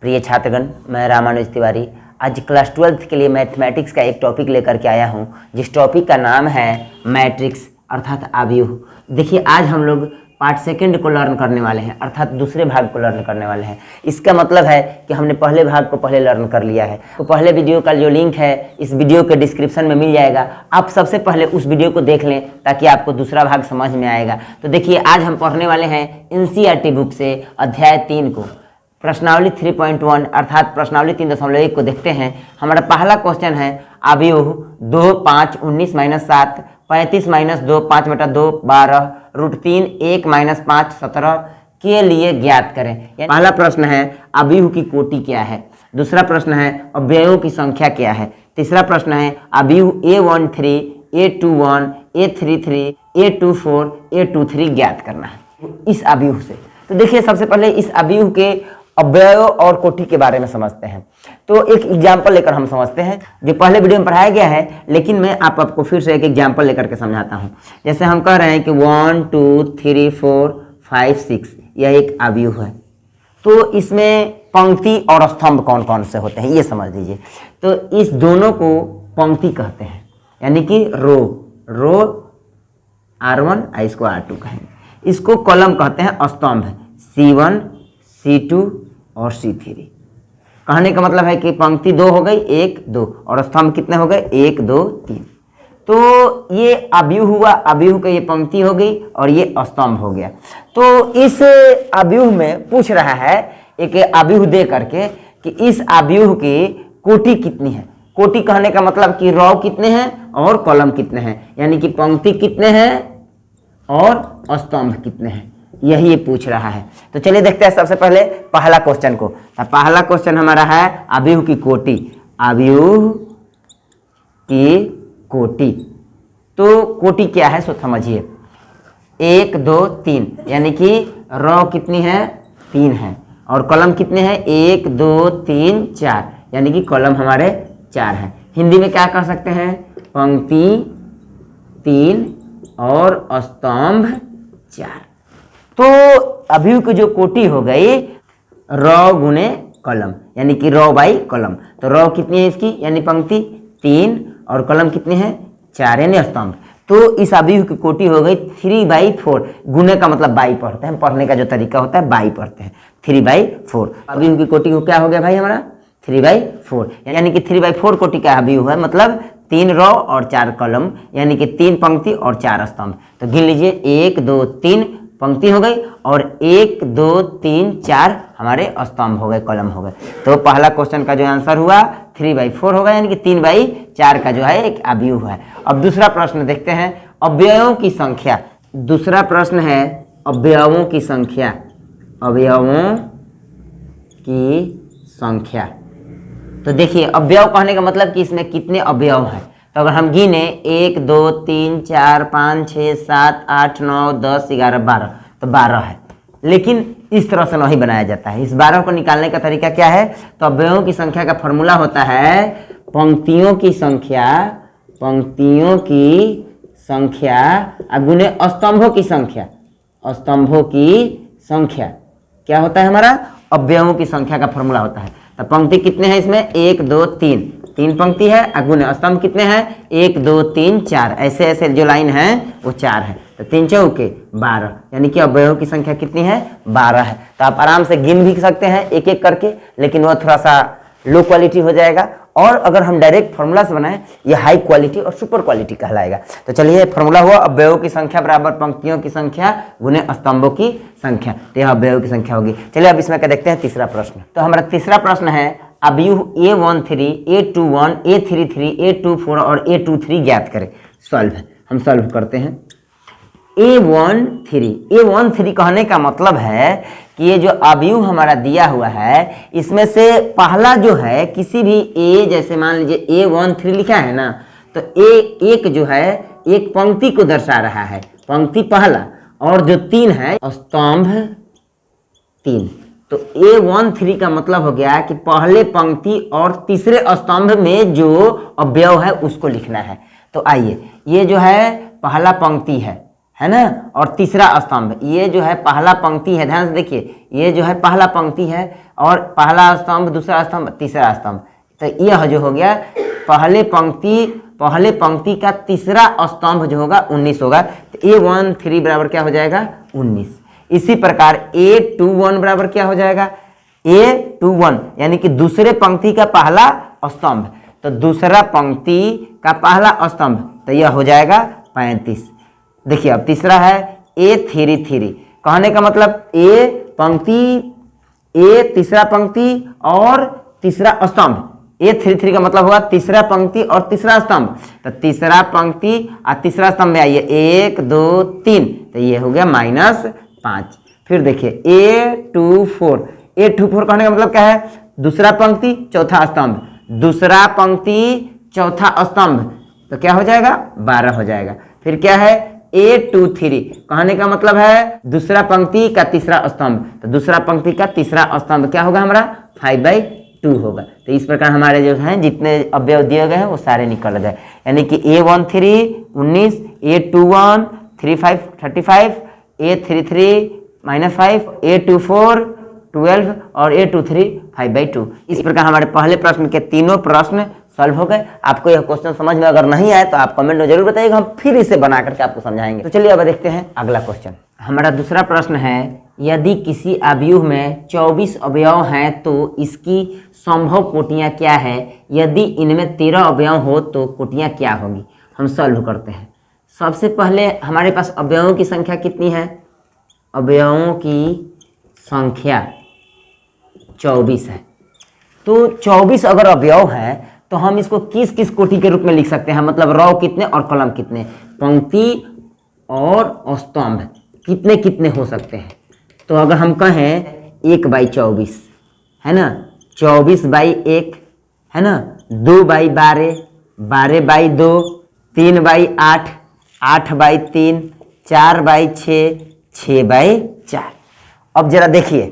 प्रिय छात्रगण, मैं रामानुज तिवारी आज क्लास 12th के लिए मैथमेटिक्स का एक टॉपिक लेकर के आया हूं, जिस टॉपिक का नाम है मैट्रिक्स अर्थात आव्यूह। देखिए, आज हम लोग पार्ट सेकंड को लर्न करने वाले हैं, अर्थात दूसरे भाग को लर्न करने वाले हैं। इसका मतलब है कि हमने पहले भाग को पहले लर्न कर लिया है। तो पहले वीडियो का जो लिंक है इस वीडियो के डिस्क्रिप्शन में मिल जाएगा। आप सबसे पहले उस वीडियो को देख लें ताकि आपको दूसरा भाग समझ में आएगा। तो देखिए, आज हम पढ़ने वाले हैं एनसीईआरटी बुक से अध्याय 3 को, प्रश्नावली 3.1 अर्थात प्रश्नावली 3.1 को देखते हैं। हमारा पहला क्वेश्चन है आव्यूह 2, 5, 19 - 7, 35 - 2, 5/2, 12, √3, 1 - 5, 17 के लिए ज्ञात करें। पहला प्रश्न है आव्यूह की कोटि क्या है। दूसरा प्रश्न है अवयवों की संख्या क्या है। तीसरा प्रश्न है आव्यूह A13, A21, A33, A24, A23 ज्ञात करना है इस आव्यूह से। तो देखिए, सबसे पहले इस आव्यूह के अवयव और कोटि के बारे में समझते हैं। तो एक एग्जाम्पल लेकर हम समझते हैं, जो पहले वीडियो में पढ़ाया गया है, लेकिन मैं आपको फिर से एक एग्जाम्पल लेकर के समझाता हूं। जैसे हम कह रहे हैं कि 1, 2, 3, 4, 5, 6 यह एक आव्यूह है। तो इसमें पंक्ति और स्तंभ कौन कौन से होते हैं ये समझ लीजिए। तो इस दोनों को पंक्ति कहते हैं, यानी कि रो R1, इसको R2 कहेंगे। इसको कॉलम कहते हैं स्तंभ, C1, C2 और C3। कहने का मतलब है कि पंक्ति 2 हो गई, 1, 2, और स्तंभ कितने हो गए, 1, 2, 3। तो ये आव्यूह हुआ, आव्यूह का ये पंक्ति हो गई और ये स्तंभ हो गया। तो इस आव्यूह में पूछ रहा है, एक आव्यूह दे करके, कि इस आव्यूह की कोटि कितनी है। कोटि कहने का मतलब कि रो कितने हैं और कॉलम कितने हैं, यानी कि पंक्ति कितने हैं और स्तंभ कितने हैं, यही ये पूछ रहा है। तो चलिए देखते हैं सबसे पहले पहला क्वेश्चन को। तो पहला क्वेश्चन हमारा है आव्यूह की कोटि। आव्यूह की कोटि, तो कोटि क्या है सो समझिए। 1, 2, 3, यानी कि रो कितनी है, 3 है, और कॉलम कितने हैं, 1, 2, 3, 4, यानी कि कॉलम हमारे 4 है। हिंदी में क्या कह सकते हैं, पंक्ति 3 और स्तंभ 4। तो आव्यूह की जो कोटि हो गई रो गुने कॉलम, यानी कि रो बाई कॉलम। तो रो कितनी है इसकी, यानी पंक्ति 3, और कॉलम कितने हैं, 4, यानी स्तंभ। तो इस आव्यूह की कोटि हो गई 3/4। गुने का मतलब बाई पढ़ते हैं, पढ़ने का जो तरीका होता है बाई पढ़ते हैं, 3/4। आव्यूह की कोटि को क्या हो गया भाई हमारा, 3/4, यानी कि 3/4 कोटि का आव्यूह है, मतलब 3 रो और 4 कॉलम, यानी कि 3 पंक्ति और 4 स्तंभ। तो गिन लीजिए, 1, 2, 3 पंक्ति हो गई और 1, 2, 3, 4 हमारे स्तंभ हो गए, कॉलम हो गए। तो पहला क्वेश्चन का जो आंसर हुआ 3/4 होगा, यानी कि 3/4 का जो है एक आव्यूह है। अब दूसरा प्रश्न देखते हैं, अवयवों की संख्या। दूसरा प्रश्न है अवयवों की संख्या। अवयवों की संख्या, तो देखिए अवयव कहने का मतलब कि इसमें कितने अवयव हैं। तो अगर हम गिने 1, 2, 3, 4, 5, 6, 7, 8, 9, 10, 11, 12, तो 12 है। लेकिन इस तरह से नहीं बनाया जाता है। इस 12 को निकालने का तरीका क्या है, तो अवयवों की संख्या का फॉर्मूला होता है पंक्तियों की संख्या, पंक्तियों की संख्या गुने स्तंभों की संख्या। स्तंभों की संख्या क्या होता है हमारा, अवयवों की संख्या का फॉर्मूला होता है। तो पंक्ति कितने हैं इसमें, 1, 2, 3 पंक्ति है, अगुने स्तंभ कितने हैं, 1, 2, 3, 4, ऐसे ऐसे जो लाइन है वो 4 है। तो 3 चौके 12, यानी कि अवयवों की संख्या कितनी है, 12 है। तो आप आराम से गिन भी सकते हैं एक एक करके, लेकिन वो थोड़ा सा लो क्वालिटी हो जाएगा। और अगर हम डायरेक्ट फॉर्मूला से बनाएं, ये हाई क्वालिटी और सुपर क्वालिटी कहलाएगा। तो चलिए, फॉर्मूला हुआ अवयवों की संख्या बराबर पंक्तियों की संख्या गुने स्तंभों की संख्या। तो यह अवयवों की संख्या होगी। चलिए अब इसमें क्या देखते हैं तीसरा प्रश्न। तो हमारा तीसरा प्रश्न है आव्यूह A13, A21, A33, A24 और A23 ज्ञात करें। सॉल्व, हम सॉल्व करते हैं। A13 कहने का मतलब है कि ये जो आव्यूह हमारा दिया हुआ है, इसमें से पहला जो है किसी भी A, जैसे मान लीजिए A13 लिखा है ना, तो एक जो है एक पंक्ति को दर्शा रहा है, पंक्ति पहला, और जो 3 है स्तंभ 3। तो A13 का मतलब हो गया कि पहले पंक्ति और तीसरे स्तंभ में जो अवयव है उसको लिखना है। तो आइए, ये जो है पहला पंक्ति है, है ना, और तीसरा स्तंभ, ये जो है पहला पंक्ति है, ध्यान से देखिए, ये जो है पहला पंक्ति है और पहला स्तंभ, दूसरा स्तंभ, तीसरा स्तंभ। तो यह जो हो गया पहले पंक्ति का तीसरा स्तंभ जो होगा 19 होगा। तो A13 बराबर क्या हो जाएगा 19। इसी प्रकार A21 बराबर क्या हो जाएगा A21, यानी कि दूसरे पंक्ति का पहला स्तंभ, तो दूसरा पंक्ति का पहला स्तंभ, तो यह हो जाएगा 35। देखिए अब तीसरा है A33, कहने का मतलब तीसरा पंक्ति और तीसरा स्तंभ, A33 का मतलब होगा तीसरा पंक्ति और तीसरा स्तंभ। तो तीसरा पंक्ति और तीसरा स्तंभ में आइए 1 2 3, तो ये हो गया -5। फिर देखिए A24 कहने का मतलब क्या है, दूसरा पंक्ति चौथा स्तंभ, दूसरा पंक्ति चौथा स्तंभ, तो क्या हो जाएगा 12 हो जाएगा। फिर क्या है A23 कहने का मतलब है दूसरा पंक्ति का तीसरा स्तंभ, तो दूसरा पंक्ति का तीसरा स्तंभ क्या होगा हमारा 5/2 होगा। तो इस प्रकार हमारे जो है जितने अवयव दिए गए हैं वो सारे निकल गए, यानी कि A13 19, A21 35 35, A33 -5, A24 12 और A23 5/2। इस प्रकार हमारे पहले प्रश्न के तीनों प्रश्न सॉल्व हो गए। आपको यह क्वेश्चन समझ में अगर नहीं आए तो आप कमेंट में जरूर बताइएगा, हम फिर इसे बना करके आपको समझाएंगे। तो चलिए अब देखते हैं अगला क्वेश्चन। हमारा दूसरा प्रश्न है, यदि किसी अवयव में 24 अवयव हैं तो इसकी संभव कोटियां क्या है, यदि इनमें 13 अवयव हो तो कोटियां क्या होगी। हम सॉल्व करते हैं। सबसे पहले हमारे पास अवयवों की संख्या कितनी है, अवयवों की संख्या 24 है। तो 24 अगर अवयव है तो हम इसको किस किस कोटि के रूप में लिख सकते हैं, मतलब रॉ कितने और कॉलम कितने, पंक्ति और स्तंभ कितने कितने हो सकते हैं। तो अगर हम कहें 1/24 है ना, 24/1 है ना, 2/12, 12/2, 3/8, 8/3, 4/6, 6/4। अब जरा देखिए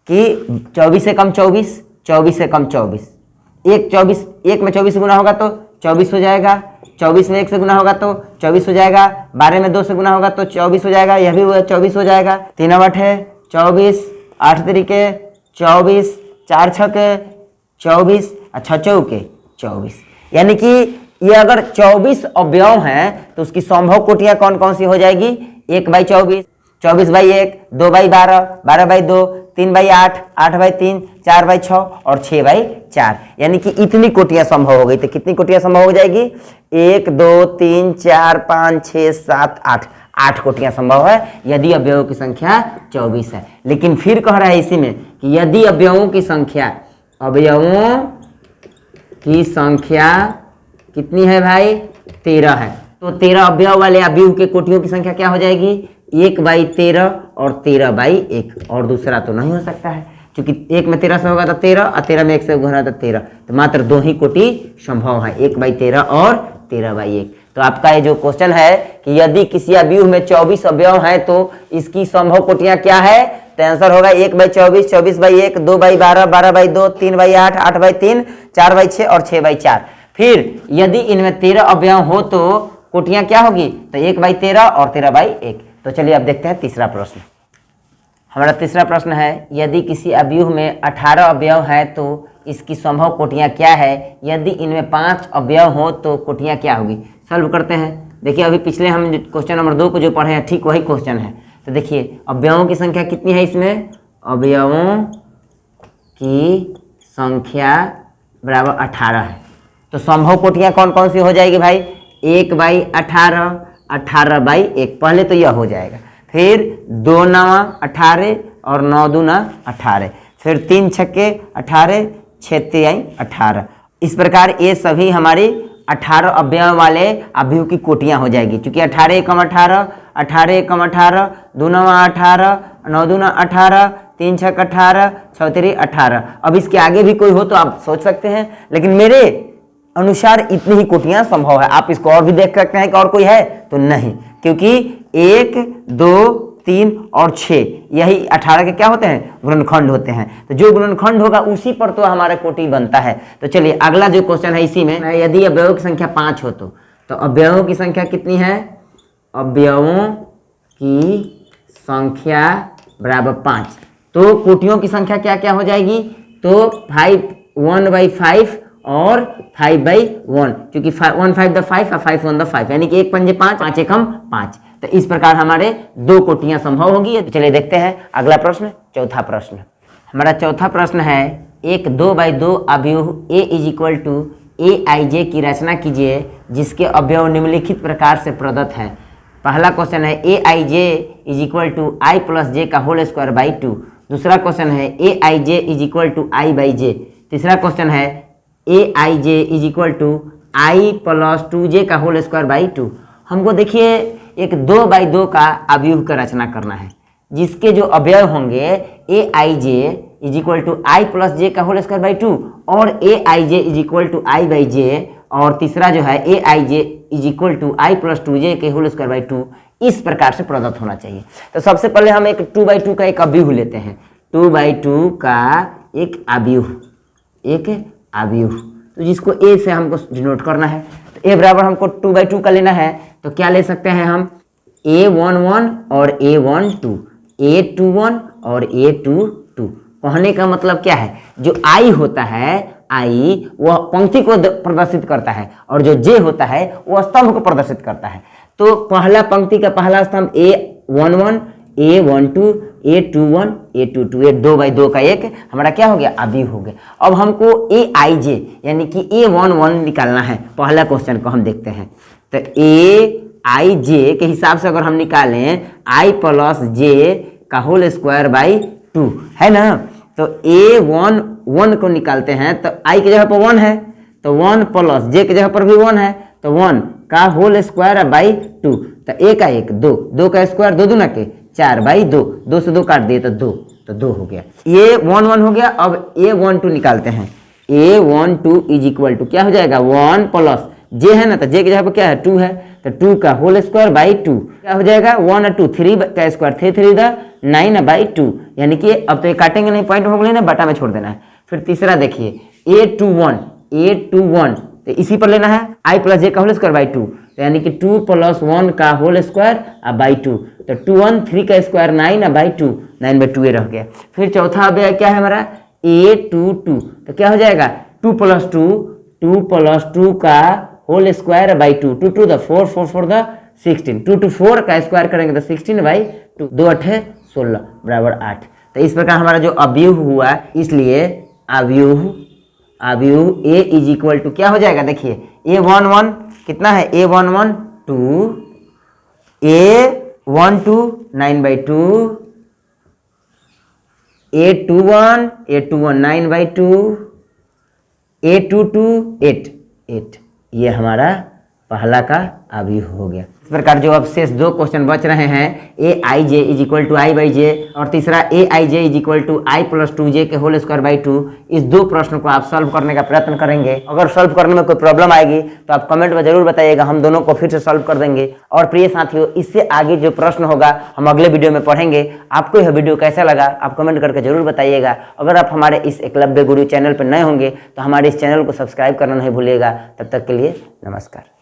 कि 24 से कम 24, 24 से कम 24, एक में 24 गुना होगा तो 24 हो जाएगा, 24 में 1 से गुना होगा तो 24 हो जाएगा, 12 में 2 से गुना होगा तो 24 हो जाएगा, यह भी 24 हो जाएगा। 3 8 है 24, 8 तरीके 24, 4 छके 24, 6 चौके 24। यानी कि ये अगर 24 अवयव हैं तो उसकी संभव कोटियां कौन कौन सी हो जाएगी, 1/24, 24/1, 2/12, 12/2, 3/8, 8/3, 4/6 और 6/4। यानी कि इतनी कोटियां संभव हो गई। तो कितनी कोटियां संभव हो जाएगी, 1 2 3 4 5 6 7 8, 8 कोटियां संभव है यदि अवयवों की संख्या 24 है। लेकिन फिर कह रहा है इसी में कि यदि अवयवों की संख्या कितनी है भाई, 13 है, तो 13 अवयव वाले अवयव के कोटियों की संख्या क्या हो जाएगी, 1/13 और 13/1, और दूसरा तो नहीं हो सकता है क्योंकि 1 में 13 से होगा तो 13 और 13 में 1 से होगा तो 13, तो मात्र 2 ही कोटि संभव है, 1/13 और 13/1। तो आपका ये जो क्वेश्चन है कि यदि किसी अवयव में 24 अवयव हैं तो इसकी संभव कोटियां क्या है, तो आंसर होगा 1/24, 24/1, 2/12, 12/2, 3/8, 8/3, 4/6 और 6/4। फिर यदि इनमें 13 अवयव हो तो कोटियां क्या होगी, तो 1/13 और 13/1। तो चलिए अब देखते हैं तीसरा प्रश्न। हमारा तीसरा प्रश्न है, यदि किसी अवयव में 18 अवयव हैं तो इसकी संभव कोटियां क्या है, यदि इनमें 5 अवयव हो तो कोटियां क्या होगी। सॉल्व करते हैं। देखिए अभी पिछले हम क्वेश्चन नंबर 2 को जो पढ़े हैं ठीक वही क्वेश्चन है। तो देखिए अवयवों की संख्या कितनी है, इसमें अवयवों की संख्या बराबर 18 है। तो संभव कोटियां कौन कौन सी हो जाएगी भाई, 1/18, 18/1, पहले तो यह हो जाएगा। फिर 2 9 18 और 9 दूना 18, फिर 3 छक्के 18, 6 तिहाई 18। इस प्रकार ये सभी हमारी 18 अवयव वाले अवयव की कोटियां हो जाएगी। क्योंकि 18 एकम 18, 18 एकम 18, 2 9 18, 9 दूना 18, 3 छक 18, 6 तिरी 18। अब इसके आगे भी कोई हो तो आप सोच सकते हैं, लेकिन मेरे अनुसार इतनी ही कोटियां संभव है। आप इसको और भी देख सकते हैं कि और कोई है तो नहीं, क्योंकि 1 2 3 और 6 यही 18 के क्या होते हैं, गुणनखंड होते हैं। तो जो गुणनखंड होगा उसी पर तो हमारा कोटि बनता है। तो चलिए अगला जो क्वेश्चन है इसी में, यदि अवयवों की संख्या 5 हो तो अवयवों की संख्या कितनी है, अवयवों की संख्या बराबर 5। तो कोटियों की संख्या क्या क्या हो जाएगी, तो 5 1/5 और 5/1, क्योंकि 1 5 द 5 और 5 1 द 5, यानी कि 1 पंजे 5, 5 एकम 5। तो इस प्रकार हमारे 2 कोटियां संभव होगी। तो चलिए देखते हैं अगला प्रश्न, चौथा प्रश्न। हमारा चौथा प्रश्न है, एक 2/2 अवयव a is equal to aij की रचना कीजिए जिसके अवयव निम्नलिखित प्रकार से प्रदत्त हैं। पहला क्वेश्चन है aij is equal to i plus j का होल स्क्वायर बाई 2। दूसरा क्वेश्चन है aij is equal to i by j. तीसरा क्वेश्चन है aij is equal to i plus 2j का होल स्क्वायर बाई 2। हमको देखिए एक 2/2 का अवयव का रचना करना है जिसके जो अवयव होंगे aij is equal to i plus j का होल स्क्वायर बाई 2 और aij is equal to i by j, और तीसरा जो है aij is equal to i plus 2j के होल स्क्वायर बाई 2, इस प्रकार से प्रदत्त होना चाहिए। तो सबसे पहले हम एक 2/2 का एक अवयव लेते हैं। 2/2 का एक अवयव, तो जिसको a से हमको डिनोट करना है। तो a बराबर हमको 2/2 का लेना है, तो क्या ले सकते हैं हम, a11 और a12, a21 और a22। कहने का मतलब क्या है, जो i होता है i वह पंक्ति को प्रदर्शित करता है और जो j होता है वह स्तंभ को प्रदर्शित करता है। तो पहला पंक्ति का पहला स्तंभ a11 a12 a21 a22, ये 2/2 का एक हमारा क्या हो गया, अवयव हो गया। अब हमको aij यानी कि a11 निकालना है। पहला क्वेश्चन को हम देखते हैं, तो aij के हिसाब से अगर हम निकालें i प्लस j का होल स्क्वायर बाई 2 है ना, तो a11 को निकालते हैं तो i की जगह पर 1 है, तो 1 प्लस j की जगह पर भी 1 है, तो 1 का होल स्क्वायर बाई 2, तो a का 1 2, 2 का स्क्वायर 2 दूना के 4 बाई 2, 2 से 2 काट दिए तो 2, तो 2 हो गया। ये 1 1 हो गया। अब a12 निकालते हैं, a12 इज इक्वल टू क्या हो जाएगा, 1 प्लस j है ना, तो j की जगह पर क्या है 2 है, तो 2 का होल स्क्वायर बाई 2 क्या हो जाएगा, 1 और 2 3 का स्क्वायर 3 3 द 9 बाई 2, यानी कि अब तो ये काटेंगे नहीं, पॉइंट हो गई ना, बटा में छोड़ देना है। फिर तीसरा देखिए a21 तो इसी पर लेना है i प्लस j का होल स्क्वायर बाई 2, तो यानी कि 2 प्लस 1 का होल स्क्वायर बाई 2, तो 2 1 3 का स्क्वायर 9 बाई 2, 9/2 ये रह गया। फिर चौथा अवयव क्या है हमारा, a22, तो क्या हो जाएगा 2 प्लस 2 का whole square by 2, 2 2 the 4 4 4 the 16, 2 2 4 का स्क्वायर करेंगे तो 16 बाई 2, 2 8 16 बराबर 8। तो इस प्रकार हमारा जो अवयव हुआ, इसलिए अवयव a इज इक्वल टू क्या हो जाएगा, देखिए a11 कितना है, a11 2, a12 9/2, a21 9/2, a22 8, ये हमारा पहला का अवयव हो गया। इस प्रकार जो अब शेष 2 क्वेश्चन बच रहे हैं, aij is equal to i by j और तीसरा aij is equal to i plus 2j के होल स्क्वायर बाई 2, इस 2 प्रश्नों को आप सॉल्व करने का प्रयत्न करेंगे। अगर सॉल्व करने में कोई प्रॉब्लम आएगी तो आप कमेंट में जरूर बताइएगा, हम दोनों को फिर से सॉल्व कर देंगे। और प्रिय साथियों, इससे आगे जो प्रश्न होगा हम अगले वीडियो में पढ़ेंगे। आपको यह वीडियो कैसा लगा आप कमेंट करके जरूर बताइएगा। अगर आप हमारे इस एकलव्य गुरु चैनल पर नए होंगे तो हमारे इस चैनल को सब्सक्राइब करना नहीं भूलिएगा। तब तक के लिए नमस्कार।